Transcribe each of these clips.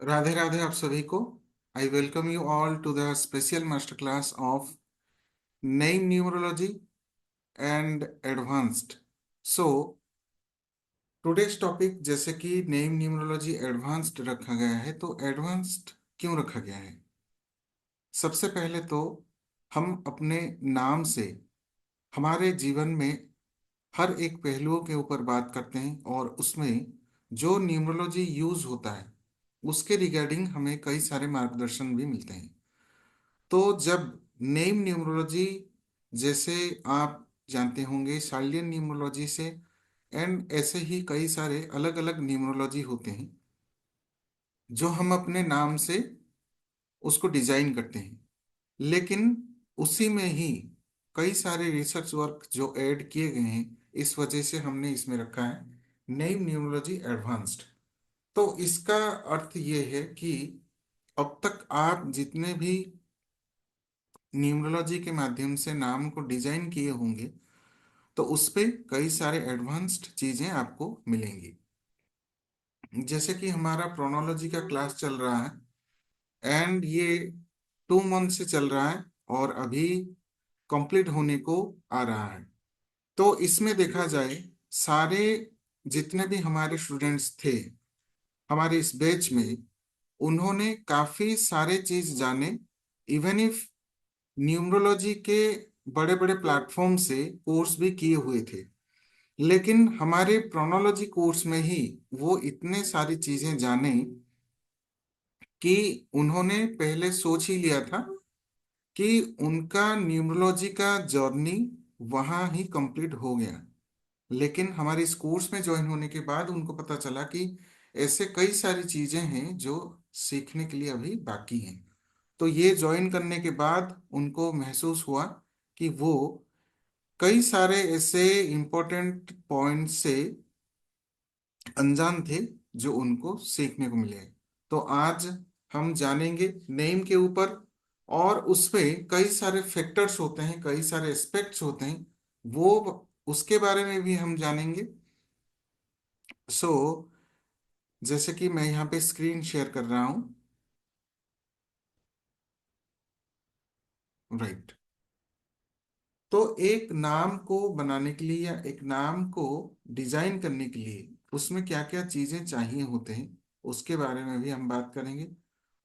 राधे राधे आप सभी को। I welcome you all to the special master class of name numerology and advanced. So today's topic जैसे कि name numerology advanced रखा गया है, तो एडवांस्ड क्यों रखा गया है? सबसे पहले तो हम अपने नाम से हमारे जीवन में हर एक पहलुओं के ऊपर बात करते हैं, और उसमें जो न्यूमरोलॉजी यूज होता है उसके रिगार्डिंग हमें कई सारे मार्गदर्शन भी मिलते हैं। तो जब नेम न्यूमरोलॉजी, जैसे आप जानते होंगे सालियन न्यूमरोलॉजी से, एंड ऐसे ही कई सारे अलग अलग न्यूमरोलॉजी होते हैं जो हम अपने नाम से उसको डिजाइन करते हैं। लेकिन उसी में ही कई सारे रिसर्च वर्क जो ऐड किए गए हैं, इस वजह से हमने इसमें रखा है नेम न्यूमरोलॉजी एडवांस्ड। तो इसका अर्थ ये है कि अब तक आप जितने भी न्यूमरोलॉजी के माध्यम से नाम को डिजाइन किए होंगे, तो उस पे कई सारे एडवांस्ड चीजें आपको मिलेंगी। जैसे कि हमारा प्रोनोलॉजी का क्लास चल रहा है, एंड ये 2 मंथ से चल रहा है और अभी कंप्लीट होने को आ रहा है। तो इसमें देखा जाए, सारे जितने भी हमारे स्टूडेंट्स थे हमारे इस बैच में, उन्होंने काफी सारे चीज जाने। इवन इफ न्यूमरोलॉजी के बड़े बड़े प्लेटफॉर्म से कोर्स भी किए हुए थे, लेकिन हमारे प्रोनोलॉजी कोर्स में ही वो इतने सारी चीजें जाने कि उन्होंने पहले सोच ही लिया था कि उनका न्यूमरोलॉजी का जर्नी वहाँ ही कंप्लीट हो गया। लेकिन हमारे इस कोर्स में ज्वाइन होने के बाद उनको पता चला कि ऐसे कई सारी चीजें हैं जो सीखने के लिए अभी बाकी हैं। तो ये ज्वाइन करने के बाद उनको महसूस हुआ कि वो कई सारे ऐसे इम्पोर्टेंट पॉइंट से अनजान थे जो उनको सीखने को मिले। तो आज हम जानेंगे नेम के ऊपर, और उसमें कई सारे फैक्टर्स होते हैं, कई सारे एस्पेक्ट्स होते हैं, वो उसके बारे में भी हम जानेंगे। सो जैसे कि मैं यहाँ पे स्क्रीन शेयर कर रहा हूँ। राइट। तो एक नाम को बनाने के लिए या एक नाम को डिजाइन करने के लिए उसमें क्या क्या चीजें चाहिए होते हैं, उसके बारे में भी हम बात करेंगे।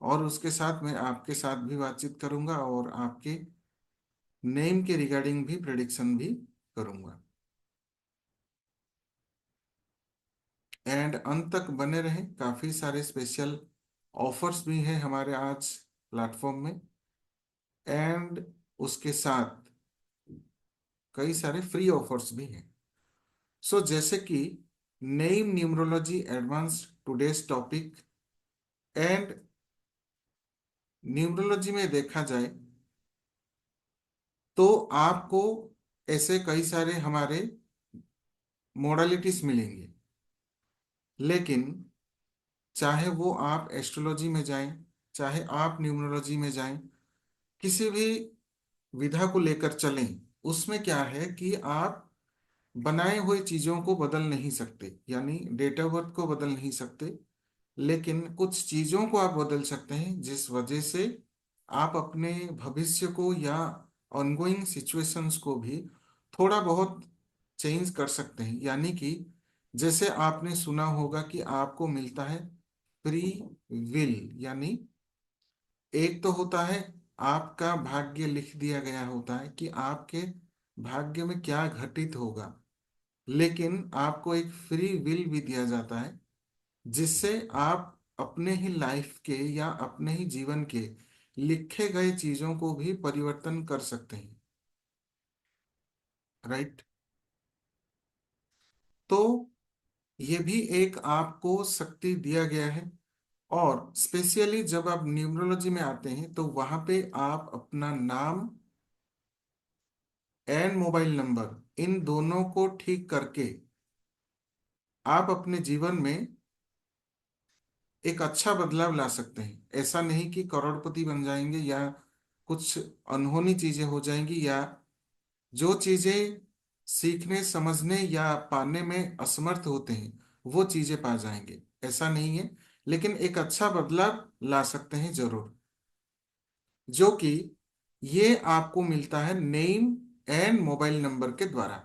और उसके साथ मैं आपके साथ भी बातचीत करूंगा और आपके नेम के रिगार्डिंग भी प्रेडिक्शन भी करूंगा। एंड अंत तक बने रहें, काफी सारे स्पेशल ऑफर्स भी हैं हमारे आज प्लेटफॉर्म में, एंड उसके साथ कई सारे फ्री ऑफर्स भी हैं। सो जैसे कि name numerology advance today's topic, and numerology में देखा जाए तो आपको ऐसे कई सारे हमारे मोडालिटीज मिलेंगे। लेकिन चाहे वो आप एस्ट्रोलॉजी में जाएं, चाहे आप न्यूमरोलॉजी में जाएं, किसी भी विधा को लेकर चलें, उसमें क्या है कि आप बनाए हुए चीजों को बदल नहीं सकते, यानी डेट ऑफ बर्थ को बदल नहीं सकते। लेकिन कुछ चीजों को आप बदल सकते हैं जिस वजह से आप अपने भविष्य को या ऑनगोइंग सिचुएशंस को भी थोड़ा बहुत चेंज कर सकते हैं। यानी कि जैसे आपने सुना होगा कि आपको मिलता है फ्री विल, यानी एक तो होता है आपका भाग्य लिख दिया गया होता है कि आपके भाग्य में क्या घटित होगा, लेकिन आपको एक फ्री विल भी दिया जाता है जिससे आप अपने ही लाइफ के या अपने ही जीवन के लिखे गए चीजों को भी परिवर्तन कर सकते हैं। राइट। तो ये भी एक आपको शक्ति दिया गया है। और स्पेशली जब आप न्यूमरोलॉजी में आते हैं तो वहां पे आप अपना नाम एंड मोबाइल नंबर, इन दोनों को ठीक करके आप अपने जीवन में एक अच्छा बदलाव ला सकते हैं। ऐसा नहीं कि करोड़पति बन जाएंगे या कुछ अनहोनी चीजें हो जाएंगी, या जो चीजें सीखने समझने या पाने में असमर्थ होते हैं वो चीजें पा जाएंगे। ऐसा नहीं है। लेकिन एक अच्छा बदलाव ला सकते हैं जरूर, जो कि ये आपको मिलता है नेम एंड मोबाइल नंबर के द्वारा।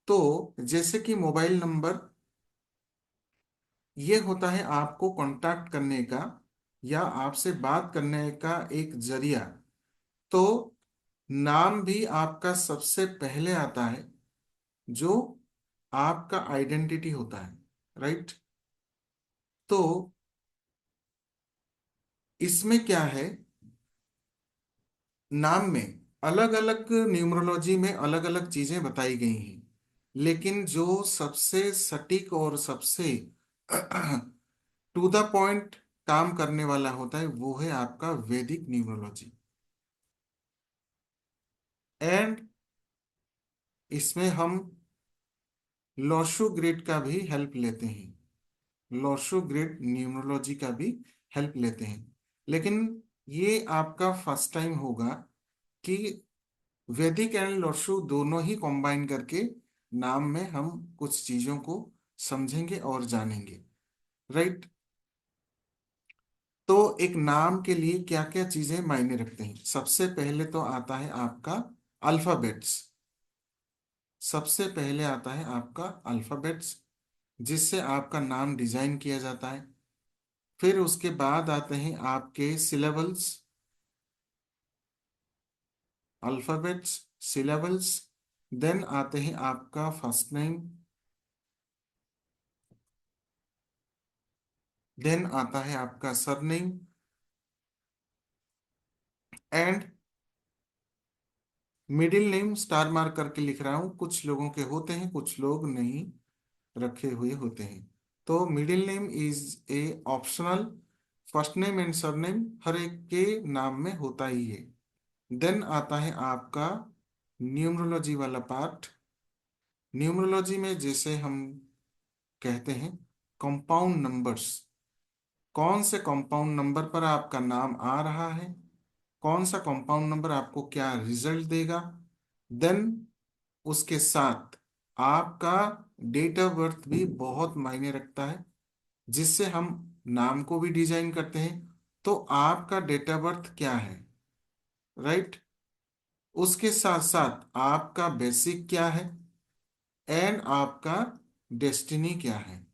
तो जैसे कि मोबाइल नंबर ये होता है आपको कांटेक्ट करने का या आपसे बात करने का एक जरिया। तो नाम भी आपका सबसे पहले आता है, जो आपका आइडेंटिटी होता है, राइट। तो इसमें क्या है, नाम में अलग अलग न्यूमरोलॉजी में अलग अलग चीजें बताई गई हैं, लेकिन जो सबसे सटीक और सबसे टू द पॉइंट काम करने वाला होता है वो है आपका वैदिक न्यूमरोलॉजी। एंड इसमें हम लोशो ग्रिड का भी हेल्प लेते हैं, लोशो ग्रिड न्यूमरोलॉजी का भी हेल्प लेते हैं। लेकिन ये आपका फर्स्ट टाइम होगा कि वैदिक एंड लोशो दोनों ही कंबाइन करके नाम में हम कुछ चीजों को समझेंगे और जानेंगे, राइट। तो एक नाम के लिए क्या क्या चीजें मायने रखते हैं, सबसे पहले तो आता है आपका अल्फाबेट्स। सबसे पहले आता है आपका अल्फाबेट्स, जिससे आपका नाम डिजाइन किया जाता है। फिर उसके बाद आते हैं आपके सिलेबल्स, अल्फाबेट्स, सिलेबल्स। देन आते हैं आपका फर्स्ट नेम। देन आता है आपका surname. And middle name star mark करके लिख रहा हूं, कुछ लोगों के होते हैं, कुछ लोग नहीं रखे हुए होते हैं। तो middle name is a optional, first name and surname हर एक के नाम में होता ही है। देन आता है आपका न्यूमरोलॉजी वाला पार्ट। न्यूमरोलॉजी में जैसे हम कहते हैं कंपाउंड नंबर्स, कौन से कंपाउंड नंबर पर आपका नाम आ रहा है, कौन सा कंपाउंड नंबर आपको क्या रिजल्ट देगा। देन उसके साथ आपका डेट ऑफ बर्थ भी बहुत मायने रखता है, जिससे हम नाम को भी डिजाइन करते हैं। तो आपका डेट ऑफ बर्थ क्या है, राइट। उसके साथ साथ आपका बेसिक क्या है एंड आपका डेस्टिनी क्या है,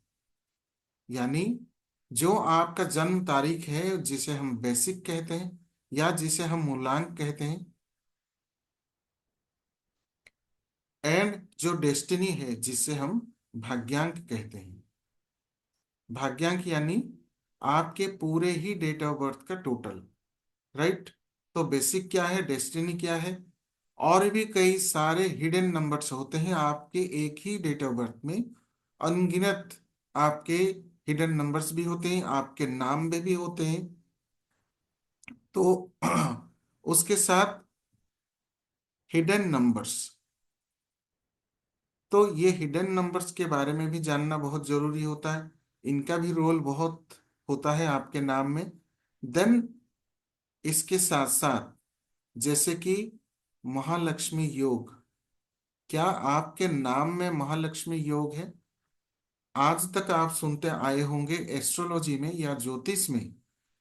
यानी जो आपका जन्म तारीख है जिसे हम बेसिक कहते हैं या जिसे हम मूलांक कहते हैं, एंड जो डेस्टिनी है जिसे हम भाग्यांक कहते हैं। भाग्यांक यानी आपके पूरे ही डेट ऑफ बर्थ का टोटल, राइट। तो बेसिक क्या है, डेस्टिनी क्या है, और भी कई सारे हिडन नंबर्स होते हैं आपके एक ही डेट ऑफ बर्थ में। अनगिनत आपके हिडन नंबर्स भी होते हैं, आपके नाम में भी होते हैं। तो उसके साथ हिडन नंबर्स, तो ये हिडन नंबर्स के बारे में भी जानना बहुत जरूरी होता है, इनका भी रोल बहुत होता है आपके नाम में। देन इसके साथ साथ जैसे कि महालक्ष्मी योग, क्या आपके नाम में महालक्ष्मी योग है। आज तक आप सुनते आए होंगे एस्ट्रोलॉजी में या ज्योतिष में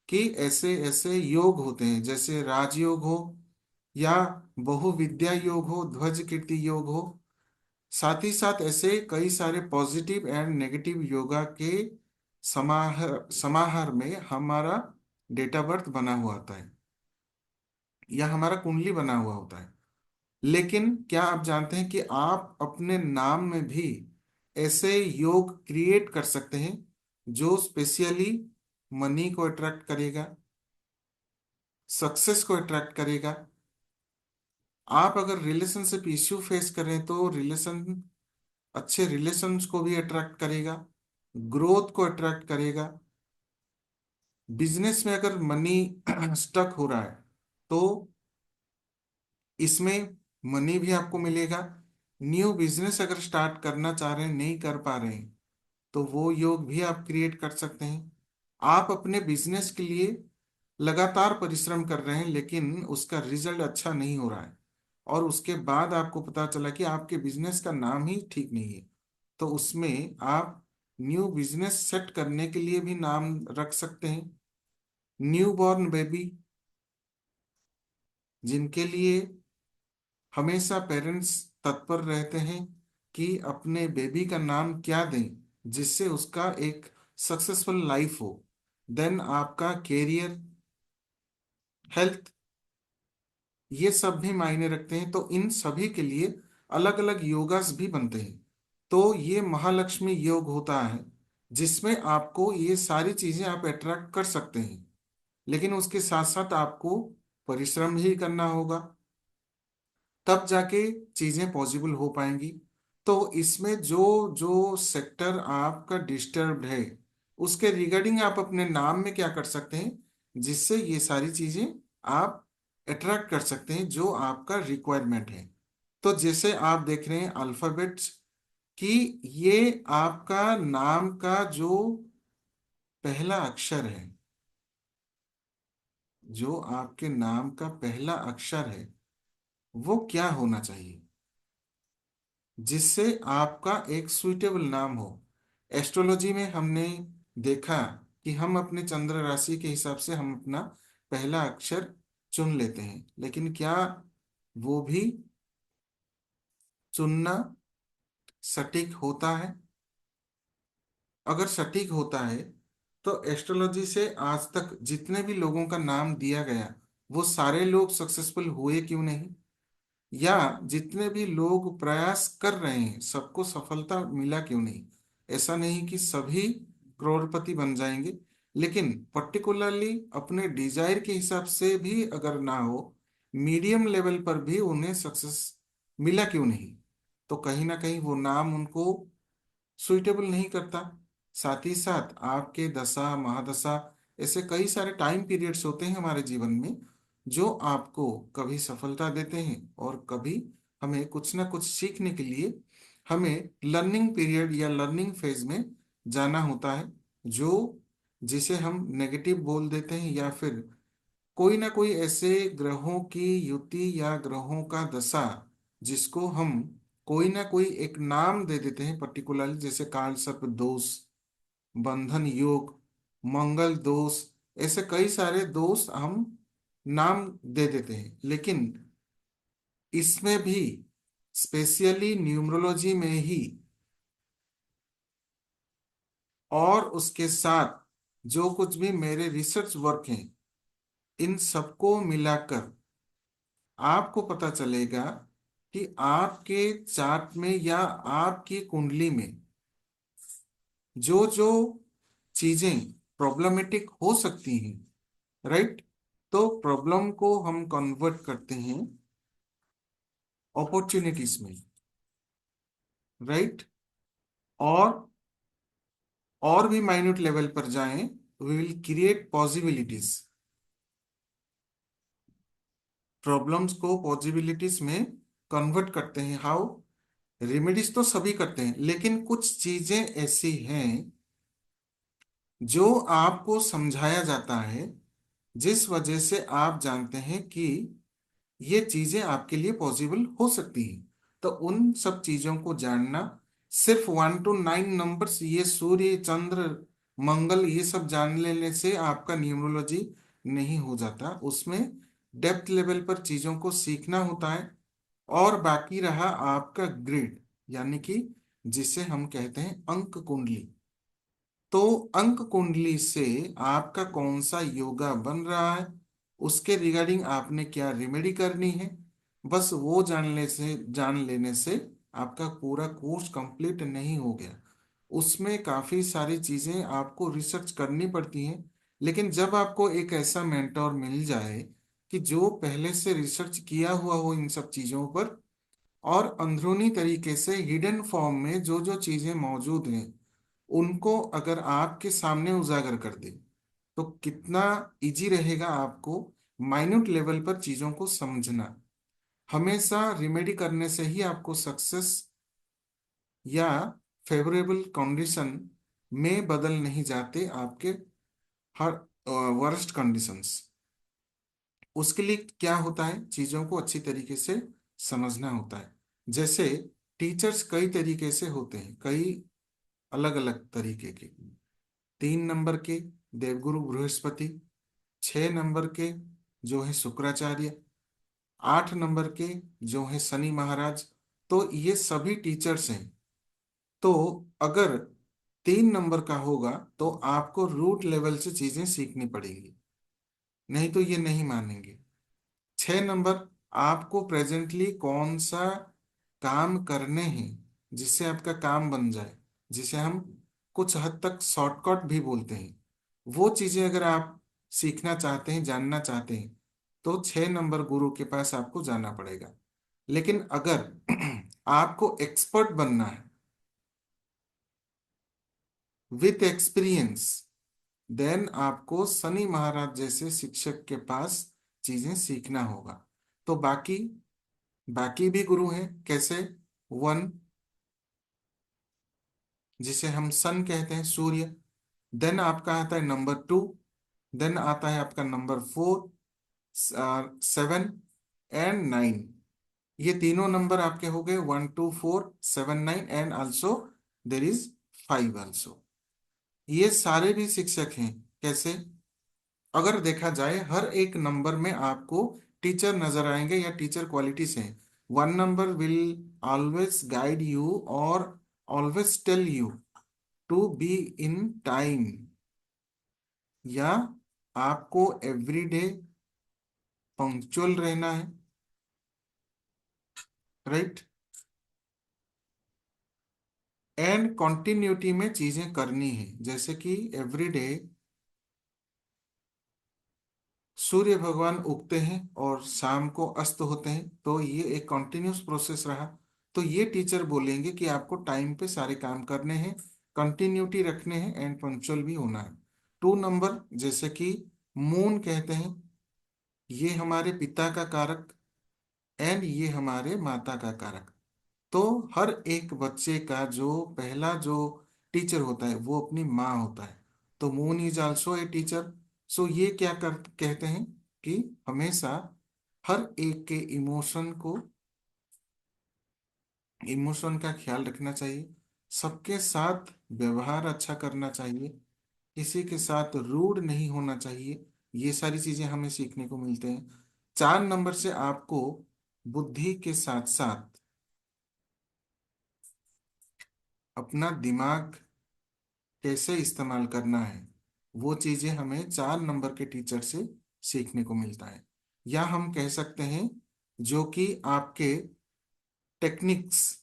कि ऐसे ऐसे योग होते हैं, जैसे राजयोग हो या बहुविद्या योग हो, ध्वज कीर्ति योग हो। साथ ही साथ ऐसे कई सारे पॉजिटिव एंड नेगेटिव योगा के समाहार समाहार में हमारा डेट ऑफ बर्थ बना हुआ होता है या हमारा कुंडली बना हुआ होता है। लेकिन क्या आप जानते हैं कि आप अपने नाम में भी ऐसे योग क्रिएट कर सकते हैं जो स्पेशली मनी को अट्रैक्ट करेगा, सक्सेस को अट्रैक्ट करेगा। आप अगर रिलेशनशिप इश्यू फेस करें तो अच्छे रिलेशंस को भी अट्रैक्ट करेगा, ग्रोथ को अट्रैक्ट करेगा। बिजनेस में अगर मनी स्टक हो रहा है तो इसमें मनी भी आपको मिलेगा। न्यू बिजनेस अगर स्टार्ट करना चाह रहे हैं, नहीं कर पा रहे हैं, तो वो योग भी आप क्रिएट कर सकते हैं। आप अपने बिजनेस के लिए लगातार परिश्रम कर रहे हैं लेकिन उसका रिजल्ट अच्छा नहीं हो रहा है, और उसके बाद आपको पता चला कि आपके बिजनेस का नाम ही ठीक नहीं है, तो उसमें आप न्यू बिजनेस सेट करने के लिए भी नाम रख सकते हैं। न्यू बॉर्न बेबी, जिनके लिए हमेशा पेरेंट्स तत्पर रहते हैं कि अपने बेबी का नाम क्या दें जिससे उसका एक सक्सेसफुल लाइफ हो। देन आपका कैरियर, हेल्थ, ये सब भी मायने रखते हैं, तो इन सभी के लिए अलग अलग योगास भी बनते हैं। तो ये महालक्ष्मी योग होता है जिसमें आपको ये सारी चीजें आप अट्रैक्ट कर सकते हैं, लेकिन उसके साथ साथ आपको परिश्रम भी करना होगा, तब जाके चीजें पॉसिबल हो पाएंगी। तो इसमें जो जो सेक्टर आपका डिस्टर्ब्ड है उसके रिगार्डिंग आप अपने नाम में क्या कर सकते हैं जिससे ये सारी चीजें आप अट्रैक्ट कर सकते हैं जो आपका रिक्वायरमेंट है। तो जैसे आप देख रहे हैं अल्फाबेट्स कि ये आपका नाम का जो पहला अक्षर है, जो आपके नाम का पहला अक्षर है वो क्या होना चाहिए जिससे आपका एक सुइटेबल नाम हो। एस्ट्रोलॉजी में हमने देखा कि हम अपने चंद्र राशि के हिसाब से हम अपना पहला अक्षर चुन लेते हैं, लेकिन क्या वो भी चुनना सटीक होता है? अगर सटीक होता है तो एस्ट्रोलॉजी से आज तक जितने भी लोगों का नाम दिया गया वो सारे लोग सक्सेसफुल हुए क्यों नहीं? या जितने भी लोग प्रयास कर रहे हैं सबको सफलता मिला क्यों नहीं? ऐसा नहीं कि सभी करोड़पति बन जाएंगे, लेकिन पर्टिकुलरली अपने डिजायर के हिसाब से भी अगर ना हो, मीडियम लेवल पर भी उन्हें सक्सेस मिला क्यों नहीं? तो कहीं ना कहीं वो नाम उनको सुइटेबल नहीं करता। साथ ही साथ आपके दशा महादशा ऐसे कई सारे टाइम पीरियड्स होते हैं हमारे जीवन में जो आपको कभी सफलता देते हैं और कभी हमें कुछ ना कुछ सीखने के लिए हमें लर्निंग पीरियड या लर्निंग फेज में जाना होता है, जो जिसे हम नेगेटिव बोल देते हैं, या फिर कोई ना कोई ऐसे ग्रहों की युति या ग्रहों का दशा जिसको हम कोई ना कोई एक नाम दे देते हैं पर्टिकुलरली, जैसे काल सर्प दोष, बंधन योग, मंगल दोष, ऐसे कई सारे दोष हम नाम दे देते हैं। लेकिन इसमें भी स्पेशली न्यूमरोलॉजी में ही और उसके साथ जो कुछ भी मेरे रिसर्च वर्क हैं इन सबको मिलाकर आपको पता चलेगा कि आपके चार्ट में या आपकी कुंडली में जो जो चीजें प्रॉब्लमेटिक हो सकती हैं, राइट? तो प्रॉब्लम को हम कन्वर्ट करते हैं अपॉर्चुनिटीज में, राइट? और और भी माइन्यूट लेवल पर जाएं, we will create possibilities. Problems को पॉसिबिलिटीज में कन्वर्ट करते हैं। हाउ? रेमेडीज तो सभी करते हैं, लेकिन कुछ चीजें ऐसी हैं जो आपको समझाया जाता है जिस वजह से आप जानते हैं कि ये चीजें आपके लिए पॉसिबल हो सकती हैं। तो उन सब चीजों को जानना, सिर्फ 1 to 9 नंबर्स, ये सूर्य चंद्र मंगल ये सब जान लेने से आपका न्यूमरोलॉजी नहीं हो जाता। उसमें डेप्थ लेवल पर चीजों को सीखना होता है। और बाकी रहा आपका ग्रिड, यानी कि जिसे हम कहते हैं अंक कुंडली। तो अंक कुंडली से आपका कौन सा योगा बन रहा है, उसके रिगार्डिंग आपने क्या रेमेडी करनी है, बस वो जान लेने से आपका पूरा कोर्स कंप्लीट नहीं हो गया। उसमें काफी सारी चीजें आपको रिसर्च करनी पड़ती हैं। लेकिन जब आपको एक ऐसा मेंटोर मिल जाए कि जो पहले से रिसर्च किया हुआ हो इन सब चीजों पर, और अंदरूनी तरीके से हिडन फॉर्म में जो जो चीजें मौजूद हैं उनको अगर आपके सामने उजागर कर दे, तो कितना इजी रहेगा आपको माइन्यूट लेवल पर चीजों को समझना। हमेशा रिमेडी करने से ही आपको सक्सेस या फेवरेबल कंडीशन में बदल नहीं जाते आपके हर वर्स्ट कंडीशंस। उसके लिए क्या होता है, चीजों को अच्छी तरीके से समझना होता है। जैसे टीचर्स कई तरीके से होते हैं, कई अलग अलग तरीके के। 3 नंबर के देवगुरु बृहस्पति, 6 नंबर के जो है शुक्राचार्य, 8 नंबर के जो है शनि महाराज। तो ये सभी टीचर्स हैं। तो अगर 3 नंबर का होगा तो आपको रूट लेवल से चीजें सीखनी पड़ेंगी, नहीं तो ये नहीं मानेंगे। 6 नंबर, आपको प्रेजेंटली कौन सा काम करने हैं जिससे आपका काम बन जाए, जिसे हम कुछ हद तक शॉर्टकट भी बोलते हैं, वो चीजें अगर आप सीखना चाहते हैं, जानना चाहते हैं, तो 6 नंबर गुरु के पास आपको जाना पड़ेगा। लेकिन अगर आपको एक्सपर्ट बनना है विथ एक्सपीरियंस, देन आपको शनि महाराज जैसे शिक्षक के पास चीजें सीखना होगा। तो बाकी बाकी भी गुरु हैं, कैसे? 1, जिसे हम सन कहते हैं, सूर्य। देन आपका आता है नंबर 2। देन आता है आपका नंबर 4, 7 एंड 9। ये तीनों नंबर आपके हो गए, 1, 2, 4, 7, 9, and also there is 5 also. ये सारे भी शिक्षक हैं। कैसे? अगर देखा जाए हर एक नंबर में आपको टीचर नजर आएंगे या टीचर क्वालिटीज हैं। 1 number will always guide you और always tell you to be in time, या आपको एवरीडे पंक्चुअल रहना है, राइट? एंड कॉन्टिन्यूटी में चीजें करनी है, जैसे कि एवरीडे सूर्य भगवान उगते हैं और शाम को अस्त होते हैं, तो ये एक कॉन्टिन्यूस प्रोसेस रहा। तो ये टीचर बोलेंगे कि आपको टाइम पे सारे काम करने हैं, कंटिन्यूटी रखने हैं एंड पंक्चुअल भी होना है। 2 नंबर, जैसे कि मून कहते हैं, ये हमारे पिता का कारक एंड ये हमारे माता का कारक। तो हर एक बच्चे का जो पहला जो टीचर होता है वो अपनी माँ होता है। तो moon is also a teacher. So ये क्या कहते हैं कि हमेशा हर एक के इमोशन का ख्याल रखना चाहिए, सबके साथ व्यवहार अच्छा करना चाहिए, किसी के साथ रूड नहीं होना चाहिए। ये सारी चीजें हमें सीखने को मिलते हैं। 4 नंबर से आपको बुद्धि के साथ साथ अपना दिमाग कैसे इस्तेमाल करना है, वो चीजें हमें 4 नंबर के टीचर से सीखने को मिलता है। या हम कह सकते हैं जो कि आपके टेक्निक्स,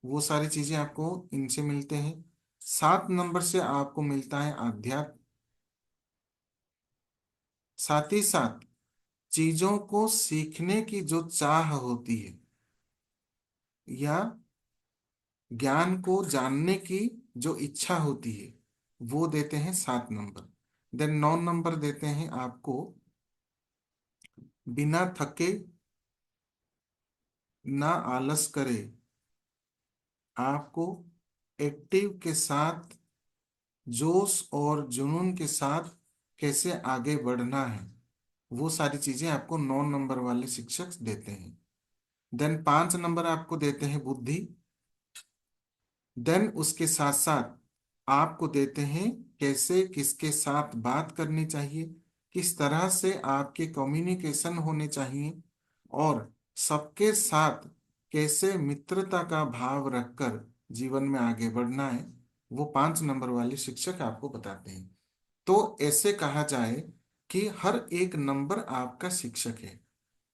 वो सारी चीजें आपको इनसे मिलते हैं। 7 नंबर से आपको मिलता है आध्यात्म, साथ ही साथ चीजों को सीखने की जो चाह होती है, या ज्ञान को जानने की जो इच्छा होती है, वो देते हैं 7 नंबर। देन 9 नंबर देते हैं आपको बिना थके, ना आलस करे, आपको एक्टिव के साथ जोश और जुनून के साथ कैसे आगे बढ़ना है, वो सारी चीजें आपको 9 नंबर वाले शिक्षक देते हैं। देन 5 नंबर आपको देते हैं बुद्धि। देन उसके साथ साथ आपको देते हैं कैसे किसके साथ बात करनी चाहिए, किस तरह से आपके कम्युनिकेशन होने चाहिए, और सबके साथ कैसे मित्रता का भाव रखकर जीवन में आगे बढ़ना है, वो 5 नंबर वाले शिक्षक आपको बताते हैं। तो ऐसे कहा जाए कि हर एक नंबर आपका शिक्षक है।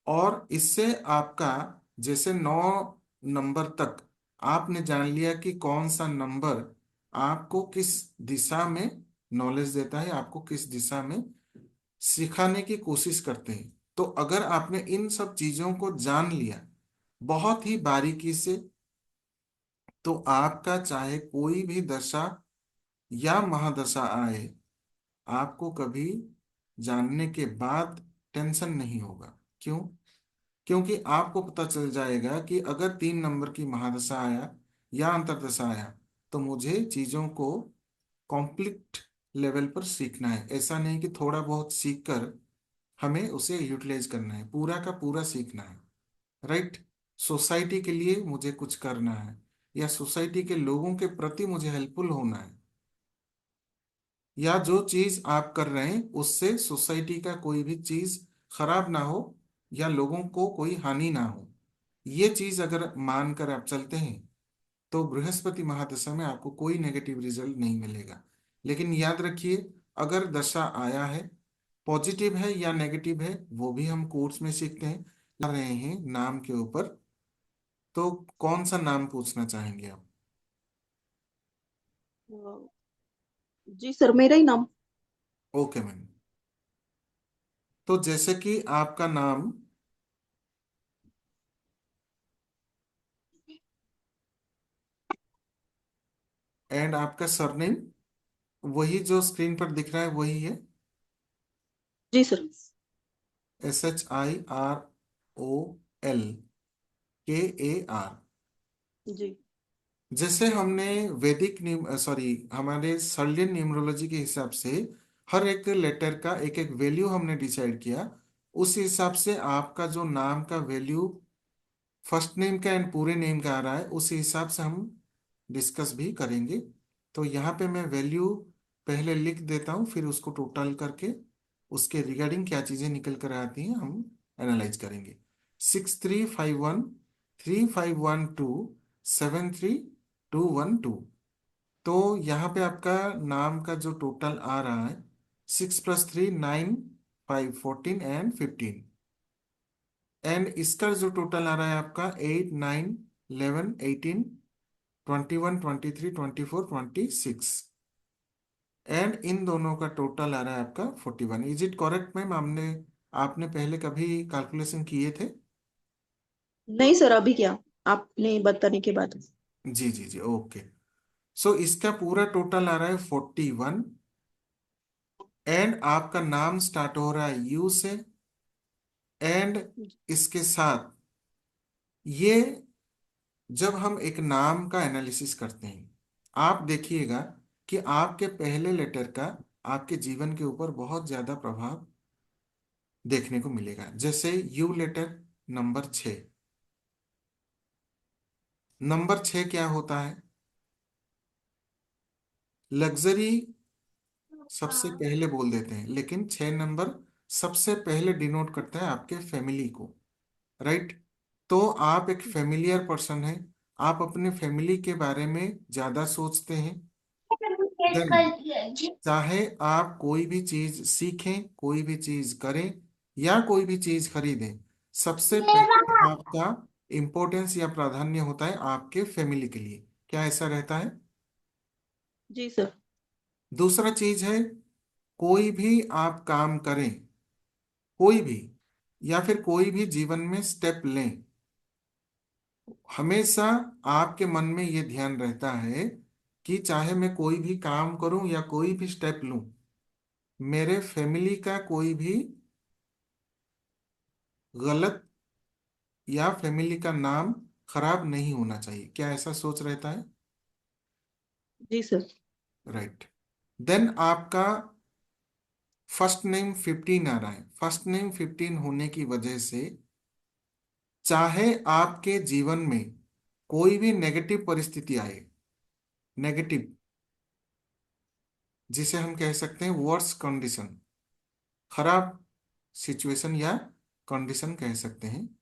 और इससे आपका, जैसे 9 नंबर तक आपने जान लिया कि कौन सा नंबर आपको किस दिशा में नॉलेज देता है, आपको किस दिशा में सिखाने की कोशिश करते हैं। तो अगर आपने इन सब चीजों को जान लिया बहुत ही बारीकी से, तो आपका चाहे कोई भी दशा या महादशा आए, आपको कभी जानने के बाद टेंशन नहीं होगा। क्यों? क्योंकि आपको पता चल जाएगा कि अगर 3 नंबर की महादशा आया या अंतरदशा आया, तो मुझे चीजों को कॉम्प्लीट लेवल पर सीखना है। ऐसा नहीं कि थोड़ा बहुत सीख कर हमें उसे यूटिलाइज करना है, पूरा का पूरा सीखना है, राइट? सोसाइटी के लिए मुझे कुछ करना है, या सोसाइटी के लोगों के प्रति मुझे हेल्पफुल होना है, या जो चीज आप कर रहे हैं उससे सोसाइटी का कोई भी चीज खराब ना हो या लोगों को कोई हानि ना हो, ये चीज अगर मानकर आप चलते हैं तो बृहस्पति महादशा में आपको कोई नेगेटिव रिजल्ट नहीं मिलेगा। लेकिन याद रखिए, अगर दशा आया है, पॉजिटिव है या नेगेटिव है वो भी हम कोर्स में सीखते हैं। कर रहे हैं नाम के ऊपर, तो कौन सा नाम पूछना चाहेंगे आप? अ, जी सर, मेरा ही नाम। Okay ma'am. तो जैसे कि आपका नाम एंड आपका सरनेम वही जो स्क्रीन पर दिख रहा है वही है। जी सर। SHIROLKAR। जी। जैसे हमने वैदिक सॉरी हमारे सर्लियन न्यूमरोलॉजी के हिसाब से हर एक लेटर का एक एक वैल्यू हमने डिसाइड किया, उस हिसाब से आपका जो नाम का वैल्यू फर्स्ट नेम का एंड पूरे नेम का आ रहा है, उस हिसाब से हम डिस्कस भी करेंगे। तो यहाँ पे मैं वैल्यू पहले लिख देता हूँ, फिर उसको टोटल करके उसके रिगार्डिंग क्या चीज़ें निकल कर आती हैं हम एनालाइज करेंगे। 6351351273 212। तो यहाँ पे आपका नाम का जो टोटल आ रहा है 6 + 3 9 5 14 एंड 15, एंड इसका जो टोटल आ रहा है आपका 8 9 11 18 21 23 24 26, एंड इन दोनों का टोटल आ रहा है आपका 41। Is it correct ma'am? हमने आपने पहले कभी कैलकुलेशन किए थे? नहीं सर, अभी क्या, आपने बताने के बाद। जी जी जी, ओके। सो इसका पूरा टोटल आ रहा है 41, एंड आपका नाम स्टार्ट हो रहा है यू से, एंड इसके साथ ये जब हम एक नाम का एनालिसिस करते हैं, आप देखिएगा कि आपके पहले लेटर का आपके जीवन के ऊपर बहुत ज्यादा प्रभाव देखने को मिलेगा। जैसे यू लेटर नंबर 6। नंबर 6 क्या होता है? लग्जरी सबसे पहले बोल देते हैं, लेकिन 6 नंबर सबसे पहले डिनोट करता है आपके फैमिली को, राइट? तो आप एक फेमिलियर पर्सन है, आप अपने फैमिली के बारे में ज्यादा सोचते हैं। देन चाहे आप कोई भी चीज सीखें, कोई भी चीज करें या कोई भी चीज खरीदें, सबसे पहले आपका इम्पोर्टेंस या प्राधान्य होता है आपके फैमिली के लिए। क्या ऐसा रहता है? जी सर। दूसरा चीज है, कोई भी आप काम करें, कोई भी या फिर कोई भी जीवन में स्टेप लें, हमेशा आपके मन में ये ध्यान रहता है कि चाहे मैं कोई भी काम करूं या कोई भी स्टेप लूं, मेरे फैमिली का कोई भी गलत या फैमिली का नाम खराब नहीं होना चाहिए। क्या ऐसा सोच रहता है? जी सर। राइट। देन आपका फर्स्ट नेम 15 आ रहा है। फर्स्ट नेम 15 होने की वजह से चाहे आपके जीवन में कोई भी नेगेटिव परिस्थिति आए, नेगेटिव जिसे हम कह सकते हैं वर्स कंडीशन, खराब सिचुएशन या कंडीशन कह सकते हैं,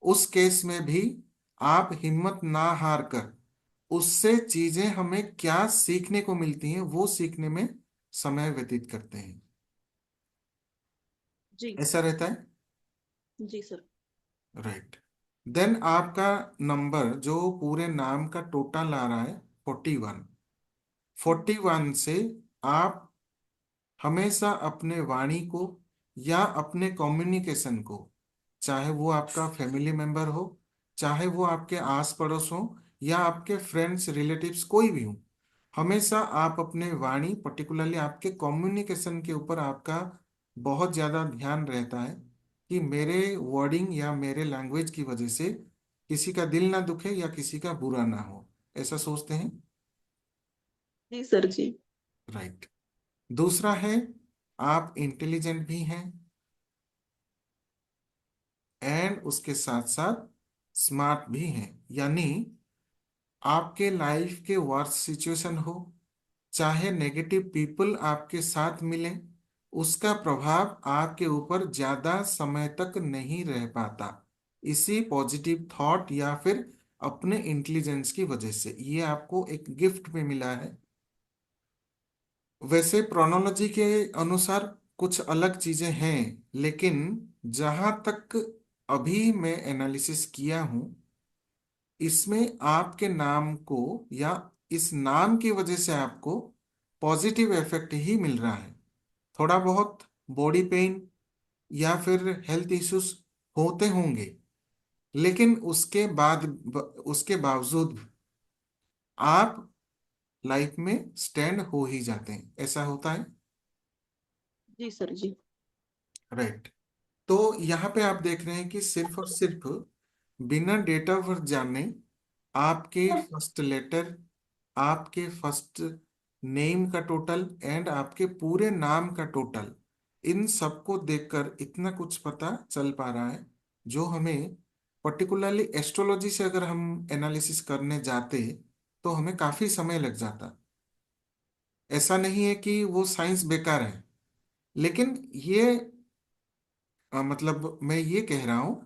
उस केस में भी आप हिम्मत ना हार कर उससे चीजें हमें क्या सीखने को मिलती हैं वो सीखने में समय व्यतीत करते हैं। जी। ऐसा रहता है। जी सर। राइट। देन आपका नंबर जो पूरे नाम का टोटल आ रहा है 41। 41 से आप हमेशा अपने वाणी को या अपने कम्युनिकेशन को, चाहे वो आपका फैमिली मेंबर हो, चाहे वो आपके आस पड़ोस हो या आपके फ्रेंड्स रिलेटिव्स कोई भी हो, हमेशा आप अपने वाणी पर्टिकुलरली आपके कम्युनिकेशन के ऊपर आपका बहुत ज़्यादा ध्यान रहता है कि मेरे वर्डिंग या मेरे लैंग्वेज की वजह से किसी का दिल ना दुखे या किसी का बुरा ना हो, ऐसा सोचते हैं। जी सर। जी। राइट। दूसरा है, आप इंटेलिजेंट भी हैं एंड उसके साथ साथ स्मार्ट भी हैं, यानी आपके लाइफ के वर्स्ट सिचुएशन हो, चाहे नेगेटिव पीपल आपके साथ मिलें, उसका प्रभाव आपके ऊपर ज्यादा समय तक नहीं रह पाता, इसी पॉजिटिव थॉट या फिर अपने इंटेलिजेंस की वजह से। ये आपको एक गिफ्ट में मिला है। वैसे प्रोनोलॉजी के अनुसार कुछ अलग चीजें हैं, लेकिन जहां तक अभी मैं एनालिसिस किया हूं, इसमें आपके नाम को या इस नाम की वजह से आपको पॉजिटिव इफेक्ट ही मिल रहा है। थोड़ा बहुत बॉडी पेन या फिर हेल्थ इश्यूज होते होंगे, लेकिन उसके बावजूद आप लाइफ में स्टैंड हो ही जाते हैं। ऐसा होता है। जी सर जी। राइट। तो यहाँ पे आप देख रहे हैं कि सिर्फ और सिर्फ बिना डेट ऑफ बर्थ जाने आपके फर्स्ट लेटर, आपके फर्स्ट नेम का टोटल एंड आपके पूरे नाम का टोटल, इन सबको देखकर इतना कुछ पता चल पा रहा है, जो हमें पर्टिकुलरली एस्ट्रोलॉजी से अगर हम एनालिसिस करने जाते तो हमें काफी समय लग जाता। ऐसा नहीं है कि वो साइंस बेकार है, लेकिन ये मतलब मैं ये कह रहा हूँ,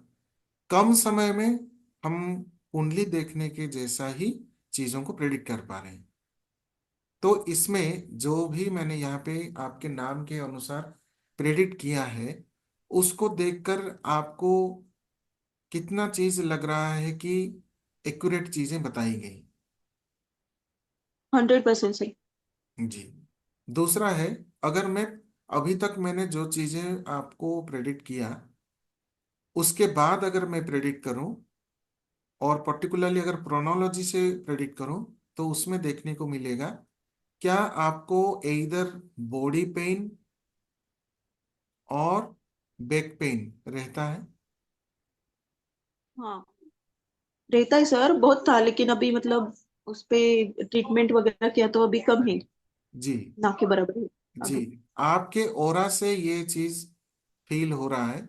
कम समय में हम कुंडली देखने के जैसा ही चीजों को प्रेडिक्ट कर पा रहे हैं। तो इसमें जो भी मैंने यहाँ पे आपके नाम के अनुसार प्रेडिक्ट किया है, उसको देखकर आपको कितना चीज लग रहा है कि एक्यूरेट चीजें बताई गई। 100% सर। जी। दूसरा है, अगर मैं अभी तक मैंने जो चीजें आपको प्रेडिक्ट किया, उसके बाद अगर मैं प्रेडिक्ट करूं और पर्टिकुलरली अगर प्रोनोलॉजी से प्रेडिक्ट करूं, तो उसमें देखने को मिलेगा क्या आपको इधर बॉडी पेन और बैक पेन रहता है। हाँ, रहता है सर, बहुत था लेकिन अभी मतलब उस पे ट्रीटमेंट वगैरह किया तो अभी कम है। जी। ना के बराबर है जी। अभी। आपके ओरा से ये चीज फील हो रहा है।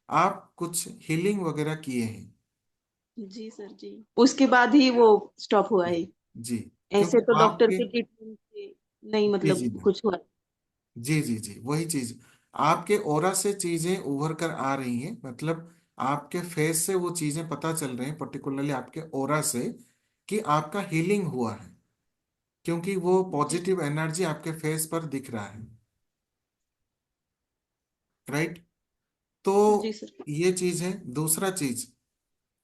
आप कुछ हीलिंग वगैरह किए हैं। जी सर जी। उसके बाद ही वो स्टॉप हुआ जी। है। जी। ऐसे क्योंकि तो डॉक्टर आपके के ट्रीटमेंट से नहीं, जी जी मतलब कुछ हुआ। जी जी जी वही चीज, आपके ओरा से चीजें उभर कर आ रही हैं, मतलब आपके फेस से वो चीजें पता चल रही हैं, पर्टिकुलरली आपके ओरा से, कि आपका हीलिंग हुआ है, क्योंकि वो जी पॉजिटिव एनर्जी आपके फेस पर दिख रहा है। राइट। तो जी सर। ये चीज है। दूसरा चीज,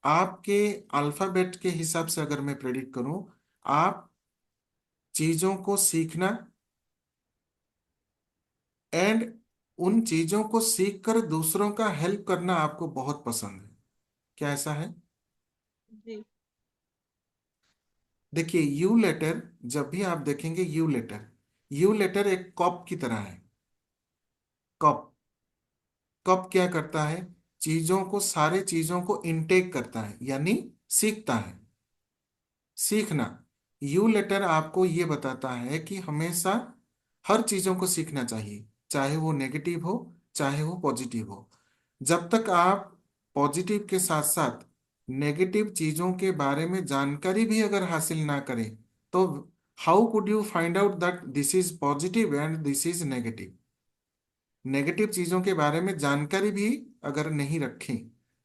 आपके अल्फाबेट के हिसाब से अगर मैं प्रेडिक्ट करूं, आप चीजों को सीखना एंड उन चीजों को सीख कर दूसरों का हेल्प करना आपको बहुत पसंद है। क्या ऐसा है? जी देखिए, यू लेटर, जब भी आप देखेंगे यू लेटर, यू लेटर एक कप की तरह है। कप, कप क्या करता है? चीजों को, सारे चीजों को इनटेक करता है, यानी सीखता है। सीखना। यू लेटर आपको ये बताता है कि हमेशा हर चीजों को सीखना चाहिए, चाहे वो नेगेटिव हो, चाहे वो पॉजिटिव हो। जब तक आप पॉजिटिव के साथ साथ नेगेटिव चीजों के बारे में जानकारी भी अगर हासिल ना करें, तो how could you find out that this is positive and this is negative? Negative चीजों के बारे में जानकारी भी अगर नहीं रखें,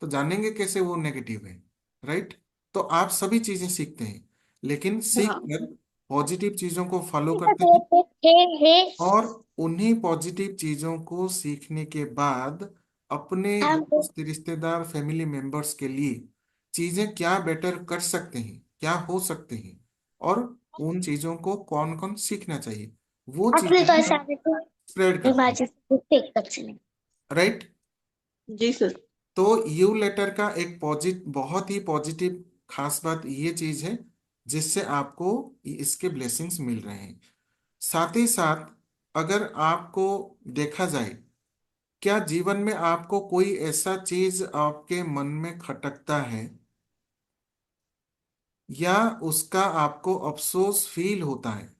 तो जानेंगे कैसे वो नेगेटिव है? राइट। तो आप सभी चीजें सीखते हैं, लेकिन सीख हाँ। कर पॉजिटिव चीजों को फॉलो करते हैं, और उन्हीं पॉजिटिव चीजों को सीखने के बाद अपने दोस्त, रिश्तेदार, फैमिली मेंबर्स के लिए चीजें क्या बेटर कर सकते हैं, क्या हो सकते हैं, और उन चीजों को कौन कौन सीखना चाहिए, वो चीजें भी स्प्रेड करते हैं। राइट। जी सर। तो यू लेटर का एक बहुत ही पॉजिटिव खास बात ये चीज है, जिससे आपको इसके ब्लेसिंग्स मिल रहे हैं। साथ ही साथ अगर आपको देखा जाए, क्या जीवन में आपको कोई ऐसा चीज आपके मन में खटकता है, या उसका आपको अफसोस फील होता है?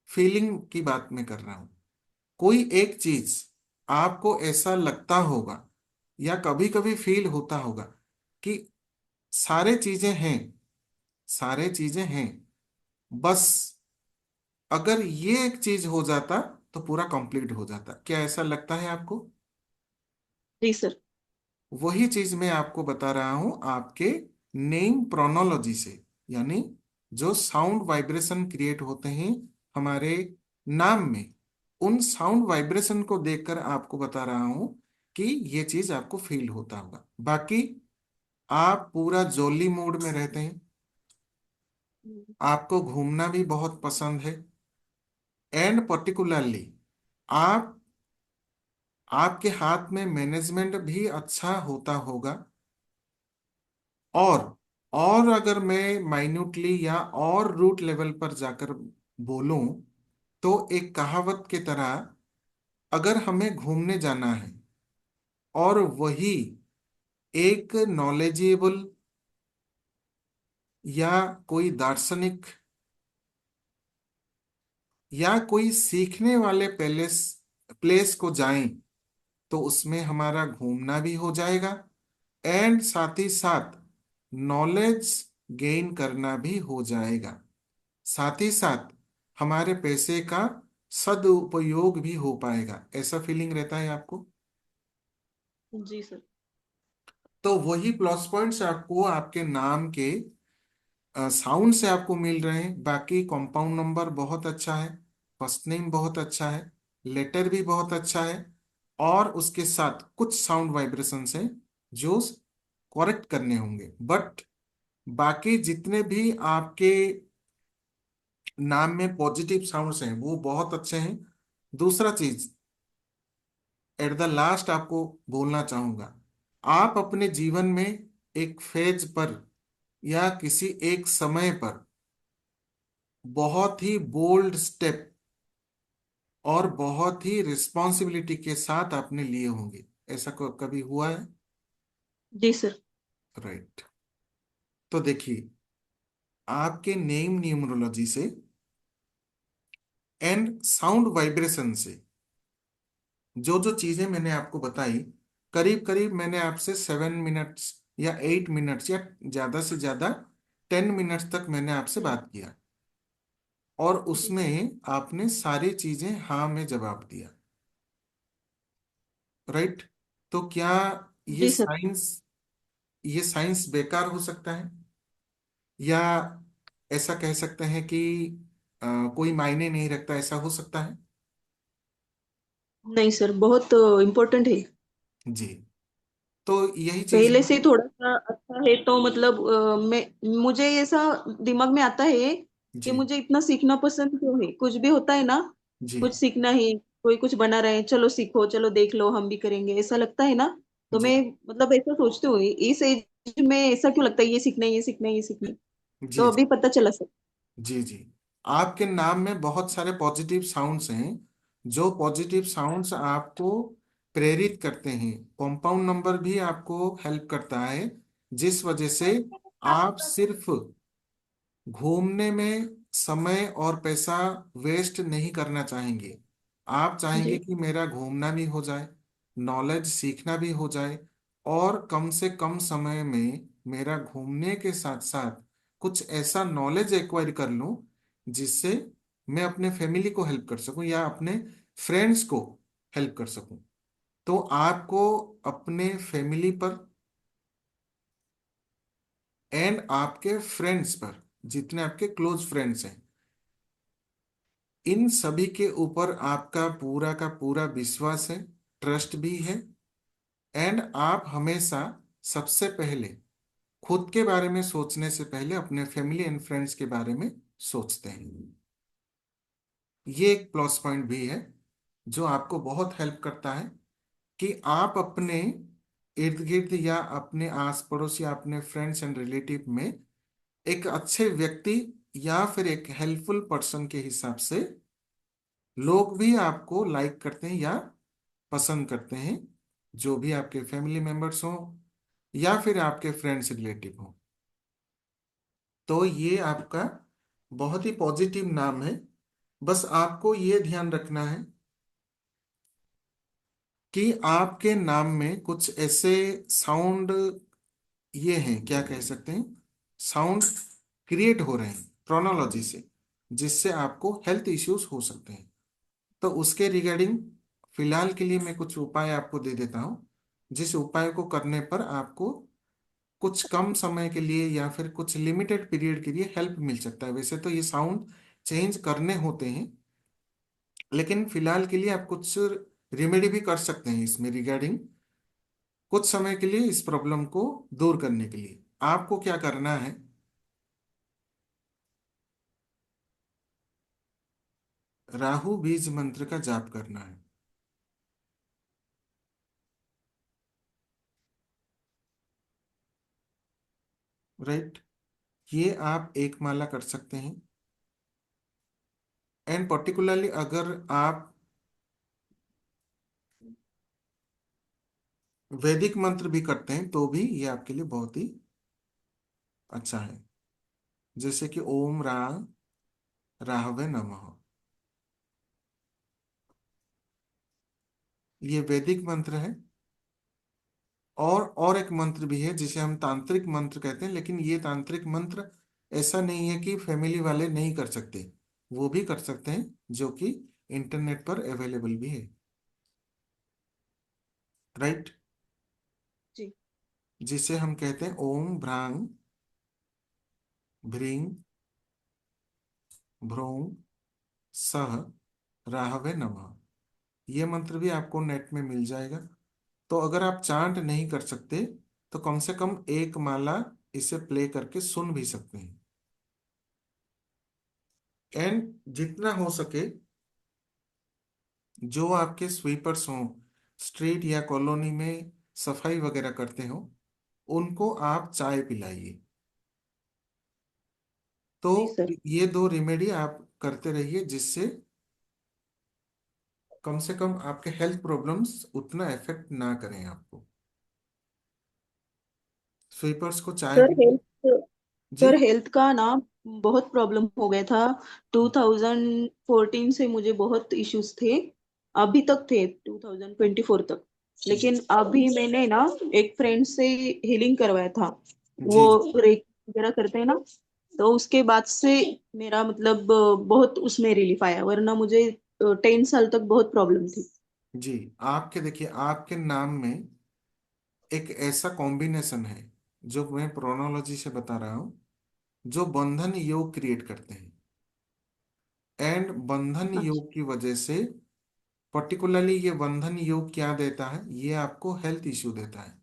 फीलिंग की बात मैं कर रहा हूं। कोई एक चीज आपको ऐसा लगता होगा, या कभी कभी फील होता होगा कि सारे चीजें हैं, सारे चीजें हैं। बस अगर ये एक चीज हो जाता तो पूरा कंप्लीट हो जाता। क्या ऐसा लगता है आपको? जी सर। वही चीज मैं आपको बता रहा हूं आपके नेम प्रोनोलॉजी से, यानी जो साउंड वाइब्रेशन क्रिएट होते हैं हमारे नाम में, उन साउंड वाइब्रेशन को देखकर आपको बता रहा हूं कि ये चीज आपको फील होता होगा। बाकी आप पूरा जॉली मूड में रहते हैं, आपको घूमना भी बहुत पसंद है, एंड पर्टिकुलरली आप आपके हाथ में मैनेजमेंट भी अच्छा होता होगा। और और अगर मैं माइन्यूटली या और रूट लेवल पर जाकर बोलूं, तो एक कहावत की तरह, अगर हमें घूमने जाना है और वही एक नॉलेजेबल या कोई दार्शनिक या कोई सीखने वाले प्लेस को जाएं, तो उसमें हमारा घूमना भी हो जाएगा, एंड साथ ही साथ नॉलेज गेन करना भी हो जाएगा। साथ ही साथ हमारे पैसे का सदुपयोग भी हो पाएगा। ऐसा फीलिंग रहता है आपको? जी सर। तो वही प्लस पॉइंट्स आपको आपके नाम के साउंड से आपको मिल रहे हैं। बाकी कंपाउंड नंबर बहुत अच्छा है, फर्स्ट नेम बहुत अच्छा है, लेटर भी बहुत अच्छा है, और उसके साथ कुछ साउंड वाइब्रेशंस हैं जो करेक्ट करने होंगे। बट बाकी जितने भी आपके नाम में पॉजिटिव साउंड्स हैं वो बहुत अच्छे हैं। दूसरा चीज, एट द लास्ट आपको बोलना चाहूंगा, आप अपने जीवन में एक फेज पर या किसी एक समय पर बहुत ही बोल्ड स्टेप और बहुत ही रिस्पॉन्सिबिलिटी के साथ आपने लिए होंगे। ऐसा कभी हुआ है? जी सर। राइट। तो देखिए, आपके नेम न्यूमरोलॉजी से एंड साउंड वाइब्रेशन से जो जो चीजें मैंने आपको बताई, करीब करीब मैंने आपसे 7 मिनट्स या 8 मिनट्स या ज्यादा से ज्यादा 10 मिनट्स तक मैंने आपसे हम्म। बात किया, और जी सर। उसमें आपने सारी चीजें हाँ में जवाब दिया। राइट। तो क्या ये जी सर। साइंस ये साइंस बेकार हो सकता है, या ऐसा कह सकते हैं कि कोई मायने नहीं रखता, ऐसा हो सकता है? नहीं सर, बहुत इम्पोर्टेंट है। जी। तो यही चीज पहले है। से थोड़ा सा अच्छा है तो मतलब मैं मुझे ऐसा दिमाग में आता है कि जी मुझे इतना सीखना पसंद क्यों है। कुछ भी होता है ना, जी कुछ सीखना है, कोई कुछ बना रहे हैं, चलो सीखो, चलो देख लो, हम भी करेंगे, ऐसा लगता है ना। तो जी मैं मतलब ऐसा सोचती हूँ, इस एज में ऐसा क्यों लगता है, ये सीखना है, ये सीखना है, ये सीखना है। तो जी अभी पता चला सर। जी जी। आपके नाम में बहुत सारे पॉजिटिव साउंड्स हैं, जो पॉजिटिव साउंड्स आपको प्रेरित करते हैं। कंपाउंड नंबर भी आपको हेल्प करता है, जिस वजह से आप सिर्फ घूमने में समय और पैसा वेस्ट नहीं करना चाहेंगे। आप चाहेंगे जी। कि मेरा घूमना भी हो जाए, नॉलेज सीखना भी हो जाए, और कम से कम समय में मेरा घूमने के साथ साथ कुछ ऐसा नॉलेज एक्वायर कर लूं जिससे मैं अपने फैमिली को हेल्प कर सकूं या अपने फ्रेंड्स को हेल्प कर सकूं। तो आपको अपने फैमिली पर एंड आपके फ्रेंड्स पर, जितने आपके क्लोज फ्रेंड्स हैं, इन सभी के ऊपर आपका पूरा का पूरा विश्वास है, ट्रस्ट भी है, एंड आप हमेशा सबसे पहले खुद के बारे में सोचने से पहले अपने फैमिली एंड फ्रेंड्स के बारे में सोचते हैं। ये एक प्लस पॉइंट भी है जो आपको बहुत हेल्प करता है कि आप अपने इर्द गिर्द या अपने आस पड़ोस या अपने फ्रेंड्स एंड रिलेटिव में एक अच्छे व्यक्ति या फिर एक हेल्पफुल पर्सन के हिसाब से लोग भी आपको लाइक करते हैं या पसंद करते हैं, जो भी आपके फैमिली मेंबर्स हों या फिर आपके फ्रेंड्स रिलेटिव हों। तो ये आपका बहुत ही पॉजिटिव नाम है। बस आपको ये ध्यान रखना है कि आपके नाम में कुछ ऐसे साउंड, ये हैं, क्या कह सकते हैं, साउंड क्रिएट हो रहे हैं प्रोनोलॉजी से, जिससे आपको हेल्थ इश्यूज हो सकते हैं। तो उसके रिगार्डिंग फिलहाल के लिए मैं कुछ उपाय आपको दे देता हूँ, जिस उपाय को करने पर आपको कुछ कम समय के लिए या फिर कुछ लिमिटेड पीरियड के लिए हेल्प मिल सकता है। वैसे तो ये साउंड चेंज करने होते हैं, लेकिन फिलहाल के लिए आप कुछ रेमेडी भी कर सकते हैं इसमें रिगार्डिंग, कुछ समय के लिए इस प्रॉब्लम को दूर करने के लिए आपको क्या करना है, राहु बीज मंत्र का जाप करना है। राइट, ये आप एक माला कर सकते हैं। एंड पर्टिकुलरली अगर आप वैदिक मंत्र भी करते हैं तो भी ये आपके लिए बहुत ही अच्छा है। जैसे कि ओम रा राहवे नमः, ये वैदिक मंत्र है। और एक मंत्र भी है जिसे हम तांत्रिक मंत्र कहते हैं, लेकिन ये तांत्रिक मंत्र ऐसा नहीं है कि फैमिली वाले नहीं कर सकते, वो भी कर सकते हैं, जो कि इंटरनेट पर अवेलेबल भी है। राइट, जी जिसे हम कहते हैं ओम भ्रांग भ्रीं भ्रूं सह राहवे नमः। ये मंत्र भी आपको नेट में मिल जाएगा। तो अगर आप चांट नहीं कर सकते तो कम से कम एक माला इसे प्ले करके सुन भी सकते हैं। एंड जितना हो सके, जो आपके स्वीपर्स हों, स्ट्रीट या कॉलोनी में सफाई वगैरह करते हो, उनको आप चाय पिलाइए। तो जी सर। ये दो रेमेडी आप करते रहिए, जिससे कम से कम आपके हेल्थ प्रॉब्लम्स उतना इफेक्ट ना करें आपको। स्वीपर्स को चाय सर पिलाइए। हेल्थ जी सर हेल्थ का ना बहुत प्रॉब्लम हो गया था। 2014 से मुझे बहुत इश्यूज थे, अभी तक थे 2024 तक। लेकिन अभी मैंने ना एक फ्रेंड से हीलिंग करवाया था, वो जी रेक वगैरह करते हैं ना, तो उसके बाद से मेरा मतलब बहुत उसमें रिलीफ आया, वरना मुझे 10 साल तक बहुत प्रॉब्लम थी। जी, आपके देखिए आपके नाम में एक ऐसा कॉम्बिनेशन है, जो मैं प्रोनोलॉजी से बता रहा हूँ, जो बंधन योग क्रिएट करते हैं। एंड बंधन अच्छा। योग की वजह से, पर्टिकुलरली ये बंधन योग क्या देता है, ये आपको हेल्थ इश्यू देता है।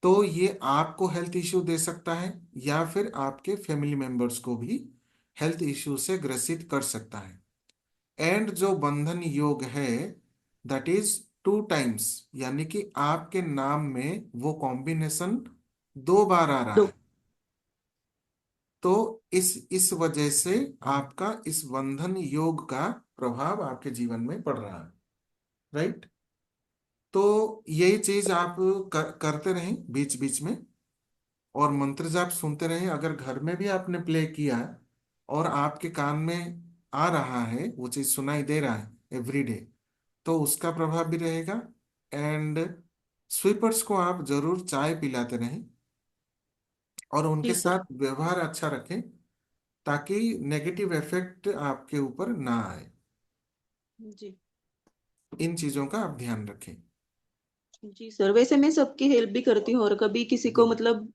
तो ये आपको हेल्थ इश्यू दे सकता है, या फिर आपके फैमिली मेंबर्स को भी हेल्थ इश्यू से ग्रसित कर सकता है। एंड जो बंधन योग है, दैट इज 2 टाइम्स, यानी कि आपके नाम में वो कॉम्बिनेशन 2 बार आ रहा दो। है। तो इस वजह से आपका इस बंधन योग का प्रभाव आपके जीवन में पड़ रहा है। राइट, तो यही चीज आप करते रहें बीच बीच में, और मंत्र जाप सुनते रहें। अगर घर में भी आपने प्ले किया और आपके कान में आ रहा है, वो चीज सुनाई दे रहा है एवरीडे, तो उसका प्रभाव भी रहेगा। एंड स्वीपर्स को आप जरूर चाय पिलाते रहें और उनके जी सर। साथ व्यवहार अच्छा रखें, ताकि नेगेटिव इफेक्ट आपके ऊपर ना आए। जी इन चीजों का आप ध्यान रखें। जी सर, वैसे मैं सबकी हेल्प भी करती हूँ, और कभी किसी जी को मतलब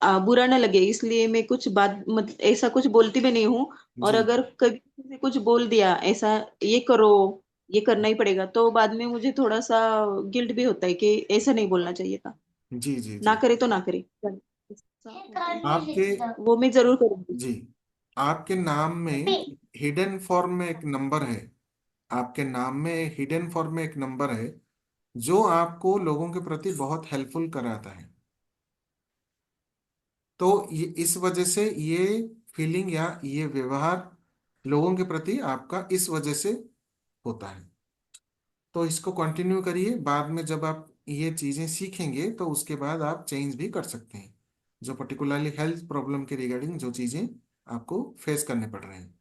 बुरा ना लगे इसलिए मैं कुछ बात मत ऐसा कुछ बोलती भी नहीं हूँ। और जी अगर कभी किसी ने कुछ बोल दिया ऐसा, ये करो, ये करना ही पड़ेगा, तो बाद में मुझे थोड़ा सा गिल्ट भी होता है कि ऐसा नहीं बोलना चाहिए था। जी जी ना जी। करे तो ना करे, ऐसा होता आपके है। वो मैं जरूर करूंगी। जी, आपके नाम में हिडन फॉर्म में एक नंबर है। आपके नाम में हिडन फॉर्म में एक नंबर है, जो आपको लोगों के प्रति बहुत हेल्पफुल कराता है। तो ये इस वजह से ये फीलिंग या ये व्यवहार लोगों के प्रति आपका इस वजह से होता है। तो इसको कंटिन्यू करिए, बाद में जब आप ये चीजें सीखेंगे तो उसके बाद आप चेंज भी कर सकते हैं, जो पर्टिकुलरली हेल्थ प्रॉब्लम के रिगार्डिंग जो चीजें आपको फेस करने पड़ रहे हैं।